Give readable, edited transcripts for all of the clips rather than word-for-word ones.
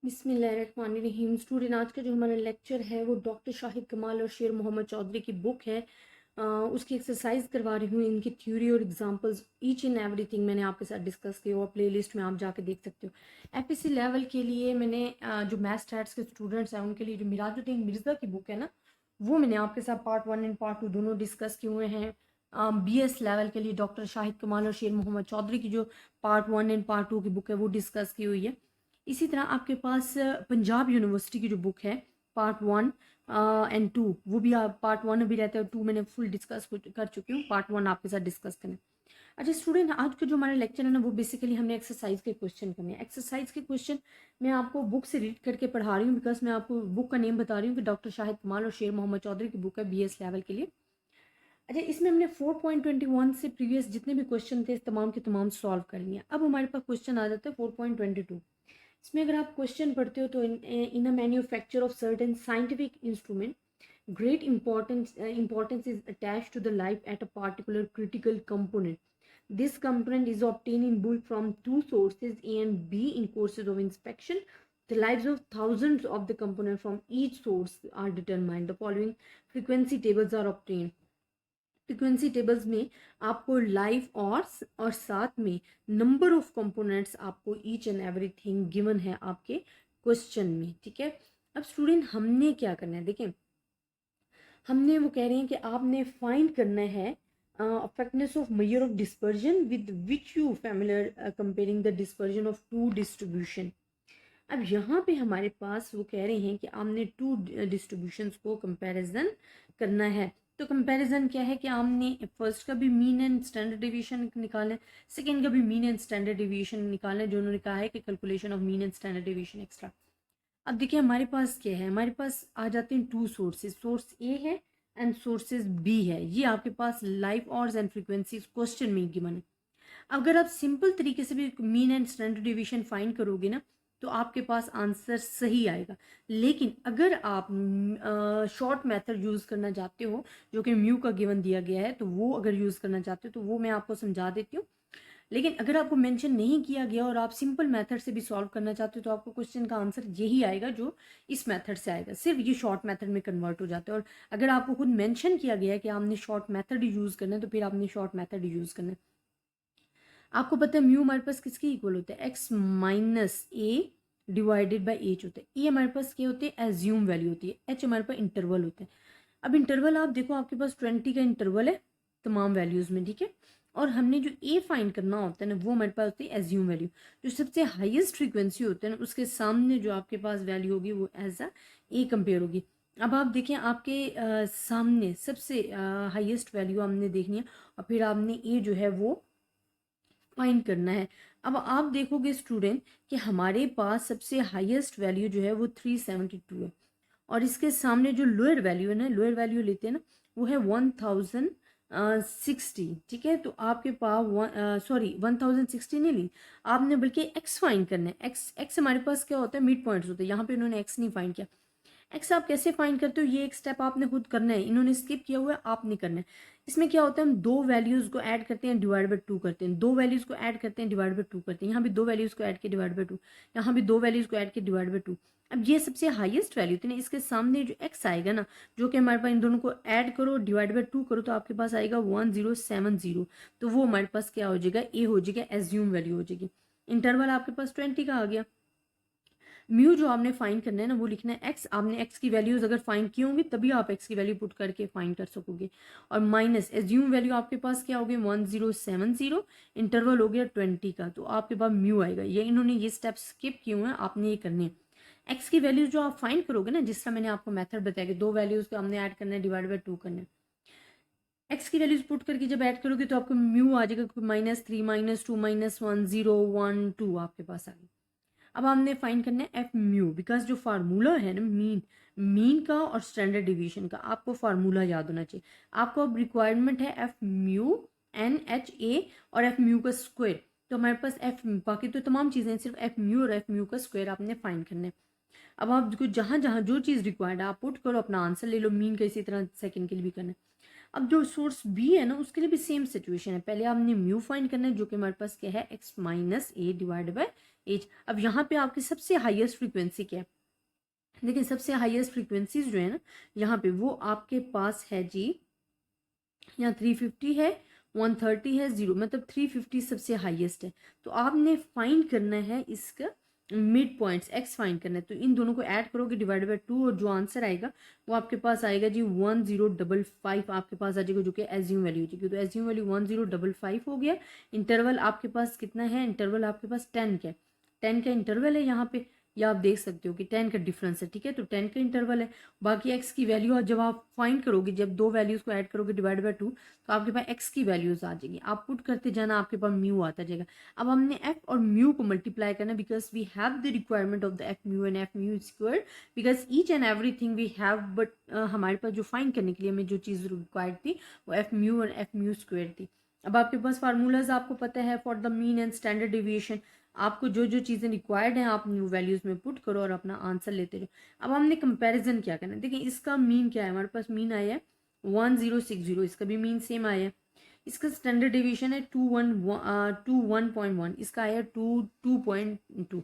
बिस्मिल्लाहिर्रहमानिर्रहीम। स्टूडेंट, आज का जो हमारा लेक्चर है वो डॉक्टर शाहिद कमाल और शेर मोहम्मद चौधरी की बुक है। उसकी एक्सरसाइज करवा रही हूँ। इनकी थ्योरी और एग्जांपल्स ईच एंड एवरीथिंग मैंने आपके साथ डिस्कस किया और प्लेलिस्ट में आप जाके देख सकते हो। एपीसी लेवल के लिए मैंने जो मैथ स्टैट्स के स्टूडेंट्स हैं उनके लिए जो मिराजुद्दीन मिर्ज़ा की बुक है ना, वो मैंने आपके साथ पार्ट 1 एंड पार्ट 2 दोनों डिस्कस किए हुए हैं। बीएस लेवल के लिए डॉक्टर शाहिद कमाल और शेर मोहम्मद चौधरी की जो पार्ट 1 एंड पार्ट 2 की बुक है वो डिस्कस की हुई है। इसी तरह आपके पास पंजाब यूनिवर्सिटी की जो बुक है पार्ट 1 एंड 2, वो भी आप पार्ट 1 भी रहता है, 2 मैंने फुल डिस्कस कर चुकी हूँ, पार्ट 1 आपके साथ डिस्कस करें। अच्छा स्टूडेंट, आज का जो हमारा लेक्चर है ना वो बेसिकली हमने एक्सरसाइज के क्वेश्चन करने हैं। एक्सरसाइज के क्वेश्चन मैं आपको बुक से रीड करके पढ़ा रही हूँ, बिकॉज मैं आपको बुक का नेम बता रही हूँ कि डॉक्टर शाहिद कमाल और शेर मोहम्मद चौधरी की बुक है बीएस लेवल के लिए। अच्छा, इसमें हमने 4.21 से प्रीवियस जितने भी क्वेश्चन थे तमाम के तमाम सॉल्व कर लिए। अब हमारे पास क्वेश्चन आ जाता है 4.22। इसमें अगर आप क्वेश्चन पढ़ते हो तो in a manufacture of certain scientific instrument great importance is attached to the life at a particular critical component. This component is obtained in bulk from two sources A and B in courses of inspection. The lives of thousands of the components from each source are determined. The following frequency tables are obtained. Frequency tables में आपको life और साथ में number of components आपको each and everything given है आपके question में। ठीक है, अब स्टूडेंट हमने क्या करना है, देखें हमने वो कह रहे हैं कि आपने फाइंड करना है effectiveness of measure of dispersion with which you familiar comparing the dispersion of two distribution। अब यहाँ पे हमारे पास वो कह रहे हैं कि आपने टू डिस्ट्रीब्यूशंस को कंपैरिजन करना है। तो कंपैरिजन क्या है कि आपने फर्स्ट का भी मीन एंड स्टैंडर्ड डेविएशन निकालना है, सेकेंड का भी मीन एंड स्टैंडर्ड डेविएशन निकालना है, जो उन्होंने कहा है कि calculation of mean and standard deviation extra. अब देखिए हमारे पास क्या है, हमारे पास आ जाते हैं टू सोर्सेज, सोर्स ए है एंड सोर्सेज बी है। ये आपके पास लाइफ ऑर्स एंड फ्रीक्वेंसी क्वेश्चन में गिवन है। अगर आप सिंपल तरीके से भी mean and standard division find करोगे ना तो आपके पास आंसर सही आएगा। लेकिन अगर आप शॉर्ट मेथड यूज़ करना चाहते हो जो कि म्यू का गिवन दिया गया है, तो वो अगर यूज़ करना चाहते हो तो वो मैं आपको समझा देती हूँ। लेकिन अगर आपको मेंशन नहीं किया गया और आप सिंपल मेथड से भी सॉल्व करना चाहते हो तो आपको क्वेश्चन का आंसर यही आएगा जो इस मेथड से आएगा, सिर्फ ये शॉर्ट मेथड में कन्वर्ट हो जाता है। और अगर आपको खुद मेंशन किया गया है कि आपने शॉर्ट मेथड यूज़ करना है तो फिर आपने शॉर्ट मेथड यूज़ करना है। आपको पता है म्यू हमारे पास किसके इक्वल होता है, X minus A divided by H होता है। ए हमारे पास क्या होते हैं, एज्यूम वैल्यू होती है। एच हमारे पास इंटरवल होता है। अब इंटरवल आप देखो आपके पास 20 का इंटरवल है तमाम वैल्यूज़ में, ठीक है। और हमने जो ए फाइंड करना होता है ना वो हमारे पास होती है एज्यूम वैल्यू। जो सबसे हाईएस्ट फ्रीक्वेंसी होता है ना उसके सामने जो आपके पास वैल्यू होगी वो एज अ ए कंपेयर होगी। अब आप देखें आपके सामने सबसे हाईएस्ट वैल्यू हमने देखनी है और फिर आपने ए जो है वो फाइंड करना है। अब आप देखोगे स्टूडेंट कि हमारे पास सबसे हाईएस्ट वैल्यू जो है वो 372 है और इसके सामने जो लोअर वैल्यू है ना, लोअर वैल्यू लेते हैं ना वो है 1060। ठीक है, तो आपके पास सॉरी 1060 नहीं ली आपने, बल्कि एक्स फाइंड करना है। एक्स एक्स हमारे पास क्या होता है, मिड पॉइंट्स होते हैं। यहाँ पे इन्होंने एक्स नहीं फाइंड किया। एक्स आप कैसे फाइंड करते हो, ये एक स्टेप आपने खुद करना है, इन्होंने स्किप किया हुआ है, आपने करना है। इसमें क्या होता है, हम दो वैल्यूज को ऐड करते हैं डिवाइड बाई टू करते हैं, दो वैल्यूज को ऐड करते हैं डिवाइड बाई टू करते हैं। यहाँ भी दो वैल्यूज को ऐड के डिवाइड बाई टू, यहाँ भी दो वैल्यूज को ऐड के डिवाइड बाई टू। अब ये सबसे हाईएस्ट वैल्यू थी ना, इसके सामने जो एक्स आएगा ना, जो कि हमारे पास इन दोनों को ऐड करो डिवाइड बाई टू करो तो आपके पास आएगा 1070। तो वो हमारे पास क्या हो जाएगा, ए हो जाएगा, एज्यूम वैल्यू हो जाएगी। इंटरवल आपके पास 20 का आ गया। म्यू जो आपने फाइंड करना है ना वो लिखना है एक्स। आपने एक्स की वैल्यूज अगर फाइंड की होंगी तभी आप एक्स की वैल्यू पुट करके फाइंड कर सकोगे। और माइनस एज्यूम वैल्यू आपके पास क्या हो गया, 1070, इंटरवल हो गया 20 का, तो आपके पास म्यू आएगा। ये इन्होंने ये स्टेप स्किप किए हुए हैं, आपने ये करने हैं। एक्स की वैल्यूज जो आप फाइंड करोगे ना, जिस तरह मैंने आपको मेथड बताया कि दो वैल्यूज को हमने ऐड करना है डिवाइड बाई टू करना है। एक्स की वैल्यूज पुट करके जब ऐड करोगे तो आपको म्यू आ जाएगा, -3 -2 -1 0 1 2 आपके पास आ गया। अब हमने फाइंड करना है एफ म्यू, बिकॉज जो फार्मूला है ना मीन का और स्टैंडर्ड डिवीजन का, आपको फार्मूला याद होना चाहिए। आपको अब रिक्वायरमेंट है F mu N H A और एफ म्यू का स्क्वायर। तो हमारे पास एफ, बाकी तो तमाम चीज़ें सिर्फ एफ म्यू और एफ म्यू का स्क्वायर आपने फाइंड करना है। अब आपको जहाँ जहाँ जो चीज़ रिक्वायर्ड है आप पुट करो, अपना आंसर ले लो। मीन का इसी तरह सेकंड के लिए भी करना है। अब जो सोर्स बी है ना उसके लिए भी सेम सिचुएशन है। पहले आपने म्यू फाइंड करना है जो कि हमारे पास क्या है, X minus A divide by H. अब यहाँ पे आपकी सबसे हाईएस्ट फ्रीक्वेंसी क्या है? देखिए सबसे हाईएस्ट फ्रीक्वेंसीज जो है ना यहाँ पे वो आपके पास है जी, यहाँ 350 है, 130 है, 0, मतलब 350 सबसे हाईएस्ट है। तो आपने फाइंड करना है इसका मिड पॉइंट्स एक्स फाइंड करना है। तो इन दोनों को ऐड करोगे डिवाइड बाय 2 और जो आंसर आएगा वो आपके पास आएगा जी 1055 आपके पास आ जाएगा, जो कि एज्यूम वैल्यू हो जाएगी। तो एज्यूम वैल्यू 1055 हो गया। इंटरवल आपके पास कितना है? इंटरवल आपके पास 10 का है, 10 का इंटरवल है यहाँ पे, या आप देख सकते हो कि 10 का डिफरेंस है, ठीक है। तो 10 का इंटरवल है। बाकी एक्स की वैल्यू जब आप फाइंड करोगे, जब दो वैल्यूज को ऐड करोगे डिवाइड बाय 2, तो आपके पास एक्स की वैल्यूज आ जाएंगी। आप पुट करते जाना, आपके पास म्यू आता जाएगा। अब हमने एफ और म्यू को मल्टीप्लाई करना, because we have the requirement of the F mu and F mu square, because each and everything we have, but हमारे पास जो फाइंड करने के लिए हमें जो चीज़ रिक्वायर्ड थी वो एफ म्यू और एफ म्यू स्क्वायर थी। अब आपके पास फार्मूलाज आपको पता है for the mean and standard deviation. आपको जो जो चीज़ें रिक्वायर्ड हैं आप न्यू वैल्यूज़ में पुट करो और अपना आंसर लेते जाओ। अब हमने कंपैरिजन क्या करना है? देखिए इसका मीन क्या है, हमारे पास मीन आया है 1060, इसका भी मीन सेम आया है। इसका स्टैंडर्ड डिवीजन है 21.1, इसका आया 2.2।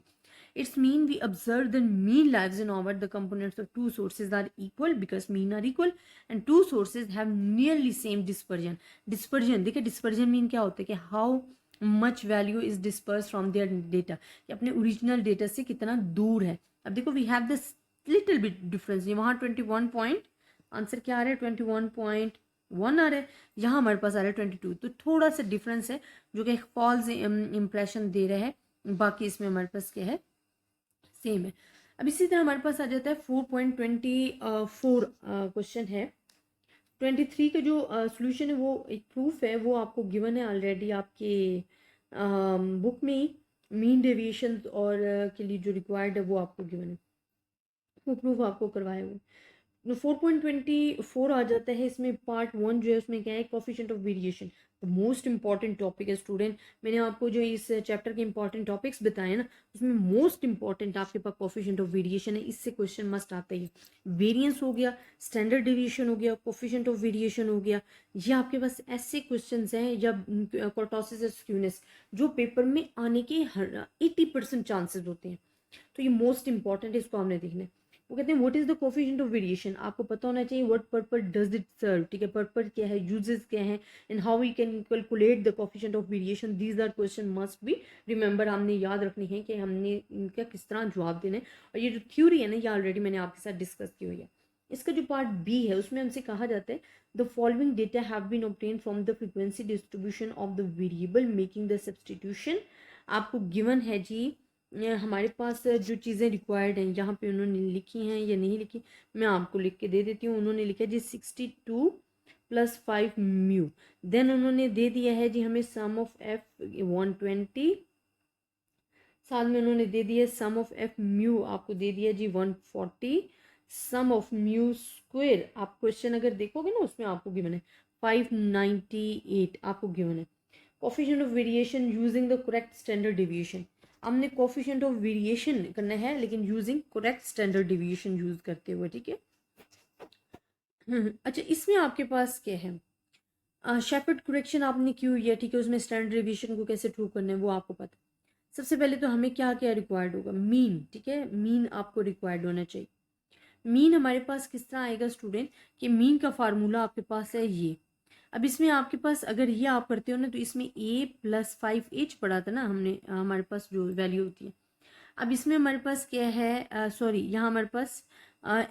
It's mean we observe the mean lives in over the components of two sources are equal because mean are equal and two sources have nearly same dispersion. Dispersion देखिए, dispersion mean क्या होता है कि how much value is disperse from there data, कि अपने original data से कितना दूर है। अब देखो we have this little bit difference, वहाँ 21 पॉइंट आंसर क्या आ रहा है 21.1 आ रहा है, यहाँ हमारे पास आ रहा है 22। तो थोड़ा सा डिफरेंस है जो कि फॉल्स इंप्रेशन दे रहा है, बाकी इसमें हमारे पास क्या है सेम है। अब इसी तरह हमारे पास आ जाता है 4.24 क्वेश्चन है। 23 का जो सोल्यूशन है वो एक प्रूफ है, वो आपको गिवन है ऑलरेडी आपके बुक में ही। मीन डेविएशन और के लिए जो रिक्वायर्ड है वो आपको गिवन है, वो प्रूफ आपको करवाया हुआ है। 4.24 आ जाता है। इसमें पार्ट 1 जो है उसमें क्या है, coefficient of variation, the most important topic है स्टूडेंट। मैंने आपको जो इस चैप्टर के इंपॉर्टेंट टॉपिक्स बताए ना, उसमें मोस्ट इंपॉर्टेंट आपके पास कोफिशिएंट ऑफ वेरिएशन है। इससे क्वेश्चन मस्ट आता ही। वेरिएंस हो गया, स्टैंडर्ड डिविएशन हो गया, कोफिशिएंट ऑफ वेरिएशन हो गया, ये आपके पास ऐसे क्वेश्चन हैं, या कर्टोसिस और स्क्यूनेस जो पेपर में आने के 80% चांसेस होते हैं। तो ये मोस्ट इंपॉर्टेंट है, इसको हमने देखना है। वो कहते हैं what is the coefficient of variation, आपको पता होना चाहिए what purpose does it serve, ठीक है, पर्पस क्या है, यूजेस क्या है, and how we can calculate the coefficient of variation. These are question must be remember, हमने याद रखनी है कि हमने इनका किस तरह जवाब देना है। और ये जो थ्योरी है ना, ये ऑलरेडी मैंने आपके साथ डिस्कस की हुई है। इसका जो पार्ट बी है उसमें हमसे कहा जाता है the following data have been obtain from the frequency distribution of the variable making the substitution. आपको गिवन है जी, हमारे पास जो चीज़ें रिक्वायर्ड हैं यहाँ पे उन्होंने लिखी हैं या नहीं लिखी, मैं आपको लिख के दे देती हूँ। उन्होंने लिखा है जी 62 + 5 म्यू। देन उन्होंने दे दिया है जी हमें सम ऑफ एफ 120, साथ में उन्होंने दे दिया सम ऑफ एफ म्यू आपको दे दिया जी 140, सम ऑफ म्यू स्क्वायर आप क्वेश्चन अगर देखोगे ना उसमें आपको गिवन है 598 आपको गिवन है। Coefficient of variation using the correct standard deviation, हमने कोफिशिएंट ऑफ वेरिएशन करना है लेकिन using correct standard deviation use करते हुए, ठीक है। अच्छा इसमें आपके पास क्या है, शेपर्ड करेक्शन आपने क्यों किया, ठीक है, उसमें स्टैंडर्ड डिविएशन को कैसे ट्रू करना है वो आपको पता। सबसे पहले तो हमें क्या क्या रिक्वायर्ड होगा, मीन, ठीक है, मीन आपको रिक्वायर्ड होना चाहिए। मीन हमारे पास किस तरह आएगा स्टूडेंट, कि मीन का फार्मूला आपके पास है ये। अब इसमें आपके पास अगर ये आप करते हो ना तो इसमें a + 5h पढ़ा था ना हमने, हमारे पास जो वैल्यू होती है। अब इसमें हमारे पास क्या है, सॉरी यहाँ हमारे पास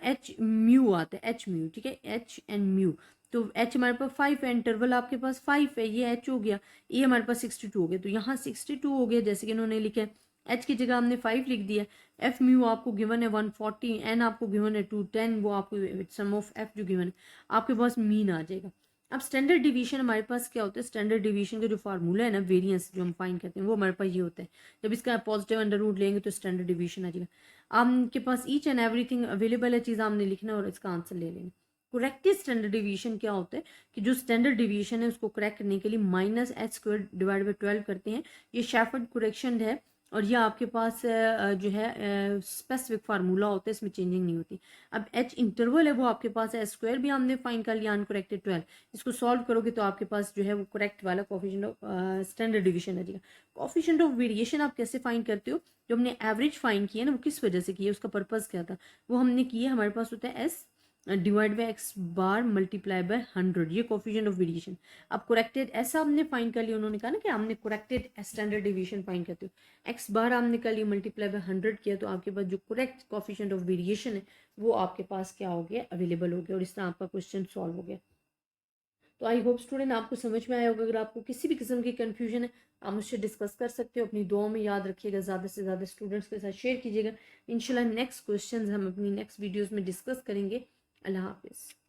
एच म्यू आता है, एच म्यू, ठीक है, एच एंड म्यू। तो एच हमारे पास 5 है, इंटरवल आपके पास 5 है, ये एच हो गया, ए हमारे पास 62 हो गया, तो यहाँ 62 हो गया जैसे कि इन्होंने लिखा है। एच की जगह हमने 5 लिख दिया। एफ म्यू आपको गिवन है 140, एन आपको गिवन है 210, वो आपको सम ऑफ एफ जो गिवन है आपके पास मीन आ जाएगा। अब स्टैंडर्ड डिवीजन हमारे पास क्या होता है, स्टैंडर्ड डिवीजन का जो फार्मूला है ना, वेरिएंस जो हम फाइंड करते हैं वो हमारे पास ये होता है। जब इसका पॉजिटिव अंडर रूट लेंगे तो स्टैंडर्ड डिवीजन आ जाएगा। आपके पास ईच एंड एवरीथिंग अवेलेबल है, चीज़ आपने लिखना है और इसका आंसर ले लेना। करेक्ट स्टैंडर्ड डिवीजन क्या होता है कि जो स्टैंडर्ड डिवीजन है उसको करेक्ट करने के लिए -h² / 12 करते हैं। ये शेफर्ड करेक्शन है और ये आपके पास जो है स्पेसिफिक फार्मूला होता है, इसमें चेंजिंग नहीं होती। अब एच इंटरवल है वो आपके पास है, एस स्क्वायर भी हमने फाइंड कर लिया, अनकरेक्टेड 12। इसको सॉल्व करोगे तो आपके पास जो है वो करेक्ट वाला कोफिशिएंट ऑफ स्टैंडर्ड डिवीजन आ जाएगा। कोफिशिएंट ऑफ वेरिएशन आप कैसे फाइंड करते हो? जो हमने एवरेज फाइंड किया ना, वो किस वजह से किया, उसका पर्पज़ क्या था, वो हमने किया, हमारे पास होता है S divide by x bar multiply by 100, ये कोफिशिएंट ऑफ वेरिएशन। अब करेक्टेड ऐसा हमने फाइंड कर लिया, उन्होंने कहा ना कि हमने करेक्टेड स्टैंडर्ड डिवीजन फाइंड करते हो, एक्स बार हमने कर लिया मल्टीप्लाई बाय 100 किया, तो आपके पास जो करेक्ट कोफिशिएंट ऑफ वेरिएशन है वो आपके पास क्या हो गया, अवेलेबल हो गया, और इस तरह आपका क्वेश्चन सॉल्व हो गया। तो आई होप स्टूडेंट आपको समझ में आया होगा। अगर आपको किसी भी किस्म की कन्फ्यूजन है आप मुझसे डिस्कस कर सकते हो। अपनी दुआओं में याद रखिएगा, ज़्यादा से ज़्यादा स्टूडेंट्स के साथ शेयर कीजिएगा। इंशाल्लाह नेक्स्ट क्वेश्चंस हम अपनी नेक्स्ट वीडियोस में डिस्कस करेंगे। अल्लाह हाफिज़।